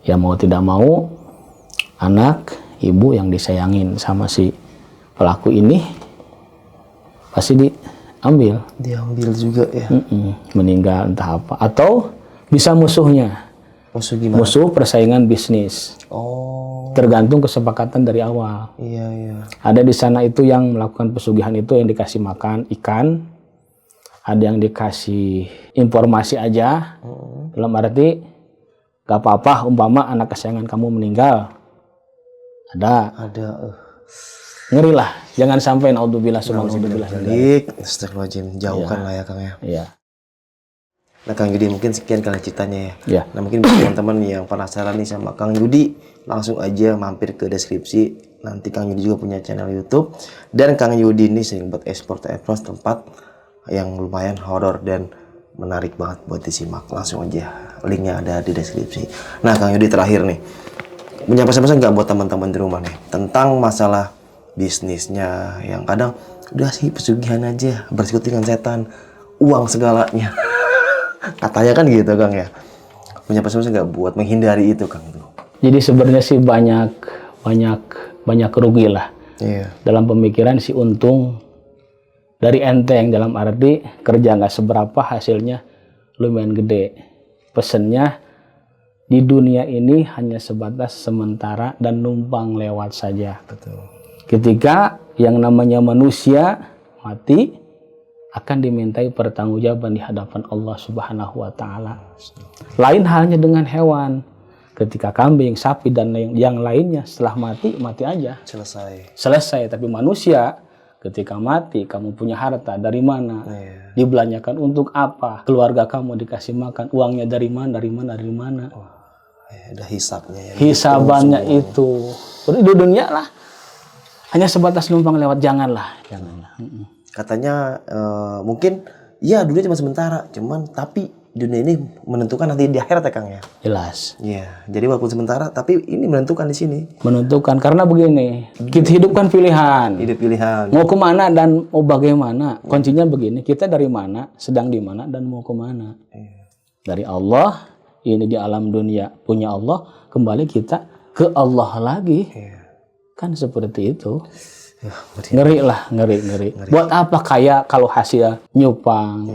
Ya mau tidak mau anak, ibu yang disayangin sama si pelaku ini pasti diambil. Diambil juga ya? Meninggal entah apa. Atau bisa musuhnya. Musuh gimana? Musuh persaingan bisnis. Oh. Tergantung kesepakatan dari awal. Iya, iya. Ada di sana itu yang melakukan pesugihan itu yang dikasih makan ikan. Ada yang dikasih informasi aja. Dalam arti, gak apa-apa umpama anak kesayangan kamu meninggal. Ada. Ada. Ngeri lah, jangan sampai naudzubillah subhanallah. Astagfirullahaladzim, jauhkan lah ya Kang ya. Iya. Nah Kang Yudi, mungkin sekian kali ceritanya ya. Iya. Nah mungkin bagi teman-teman yang penasaran nih sama Kang Yudi, langsung aja mampir ke deskripsi. Nanti Kang Yudi juga punya channel YouTube. Dan Kang Yudi ini sering buat ekspor tempat yang lumayan horor dan menarik banget buat disimak. Langsung aja, linknya ada di deskripsi. Nah Kang Yudi, terakhir nih, punya pesan-pesan nggak buat teman-teman di rumah nih tentang masalah bisnisnya yang kadang udah sih pesugihan aja, bersekutu dengan setan, uang segalanya. Katanya kan gitu Kang ya. Punya pesan-pesan nggak buat menghindari itu Kang? Jadi sebenarnya sih banyak rugi lah. Iya. Dalam pemikiran si untung dari enteng, dalam arti kerja nggak seberapa, hasilnya lumayan gede. Pesennya di dunia ini hanya sebatas sementara dan numpang lewat saja. Betul. Ketika yang namanya manusia mati, akan dimintai pertanggungjawaban di hadapan Allah Subhanahu wa Ta'ala. Lain halnya dengan hewan. Ketika kambing, sapi, dan yang lainnya setelah mati aja. Selesai. Tapi manusia ketika mati, kamu punya harta dari mana? Dibelanjakan untuk apa? Keluarga kamu dikasih makan, uangnya dari mana? Ada hisabnya ya. Hisabannya itu. Terus di dunia lah. Hanya sebatas numpang lewat, janganlah. Katanya mungkin ya dunia cuma sementara, tapi dunia ini menentukan nanti di akhirat ya Kang ya. Jelas. Iya, jadi walaupun sementara tapi ini menentukan di sini. Menentukan karena begini, kita hidupkan pilihan. Hidup pilihan. Mau kemana dan mau bagaimana. Kuncinya begini, kita dari mana, sedang di mana, dan mau kemana. Dari Allah, ini di alam dunia punya Allah, kembali kita ke Allah lagi. Kan seperti itu. Ngeri. Buat apa kaya kalau hasil nyupang,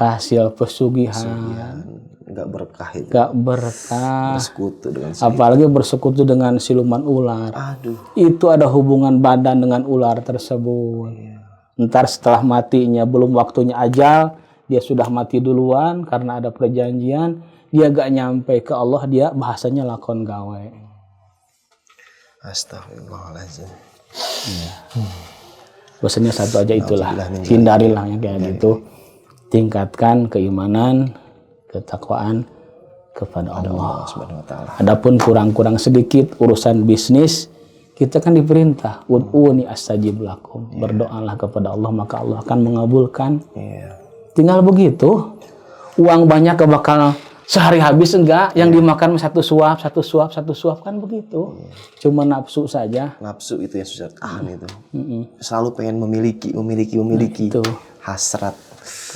hasil pesugihan, nggak berkah itu. Nggak berkah. Bersekutu dengan apalagi bersekutu dengan siluman ular. Aduh. Itu ada hubungan badan dengan ular tersebut. Ntar setelah matinya, belum waktunya ajal, dia sudah mati duluan karena ada perjanjian. Dia gak nyampe ke Allah, dia bahasanya lakon gawe. Astagfirullahaladzim. Pesannya satu aja, itulah, hindarilah yang kayak gitu. Tingkatkan keimanan, ketakwaan kepada Allah Subhanahu wa Ta'ala. Adapun kurang-kurang sedikit urusan bisnis, kita kan diperintah ud'uni astajib lakum. Berdoalah kepada Allah maka Allah akan mengabulkan. Tinggal begitu. Uang banyak bakal sehari habis enggak, yang dimakan satu suap kan begitu. Cuma nafsu saja. Nafsu itu yang susah tahan itu. Selalu pengen memiliki. Itu hasrat.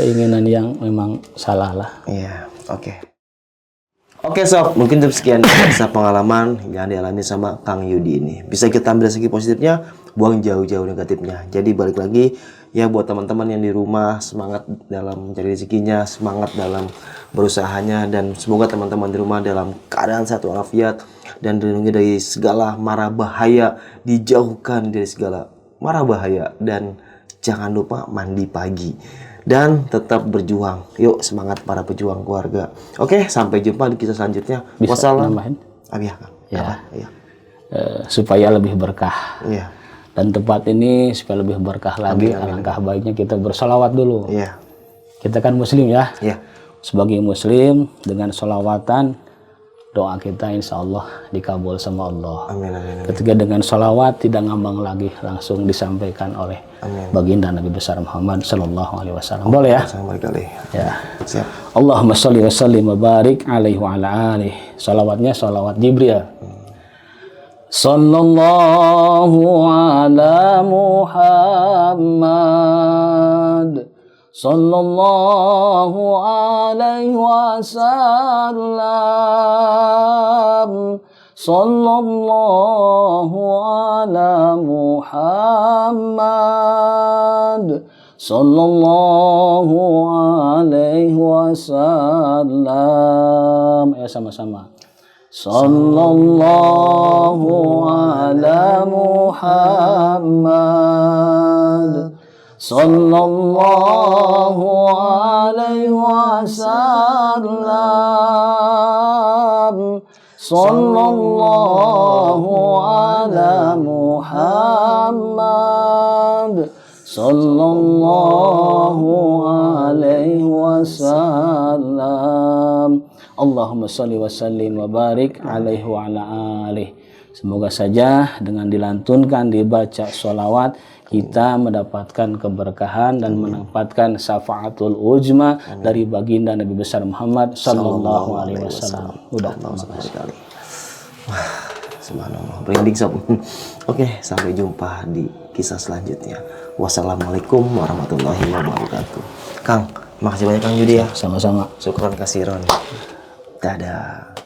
Keinginan yang memang salah lah. Iya, Oke sob, mungkin sekian kisah pengalaman yang dialami sama Kang Yudi ini. Bisa kita ambil segi positifnya, buang jauh-jauh negatifnya. Jadi balik lagi ya buat teman-teman yang di rumah, semangat dalam mencari rezekinya, semangat dalam berusahanya, dan semoga teman-teman di rumah dalam keadaan sehat walafiat dan dilindungi dari segala mara bahaya, dijauhkan dari segala mara bahaya, dan jangan lupa mandi pagi. Dan tetap berjuang. Yuk semangat para pejuang keluarga. Oke, sampai jumpa di kisah selanjutnya. Bisa nambahin? Supaya lebih berkah. Dan tempat ini supaya lebih berkah lagi. Alangkah baiknya kita bersolawat dulu. Kita kan muslim ya. Sebagai muslim, dengan solawatan, doa kita insya Allah dikabul sama Allah. Ketika dengan solawat tidak ngambang lagi, langsung disampaikan oleh baginda Nabi besar Muhammad Sallallahu Alaihi Wasallam. Boleh ya? Ya. Siap. Allahumma sholli wa sallim wa barik alaihi wa ala alihi. Salawatnya salawat Jibril. Sallallahu ala Muhammad. Sallallahu alaihi wasallam. Sallallahu ala Muhammad. Sallallahu alaihi wasallam. Ya sama-sama. Sallallahu ala Muhammad. Sallallahu alaihi wasallam. Sallallahu ala Muhammad. Muhammad sallallahu alaihi wasallam. Allahumma sholli wa sallim wa barik alaihi wa ala alihi. Semoga saja dengan dilantunkan, dibaca sholawat, kita mendapatkan keberkahan dan mendapatkan syafaatul uzma dari baginda Nabi besar Muhammad sallallahu alaihi wasallam. Udah, sama sekali. Wah, subhanallah, merinding sob. Oke, sampai jumpa di kisah selanjutnya. Wassalamualaikum warahmatullahi wabarakatuh. Kang, makasih banyak Kang Yudi ya. Sama-sama. Syukron kasiron. Dadah.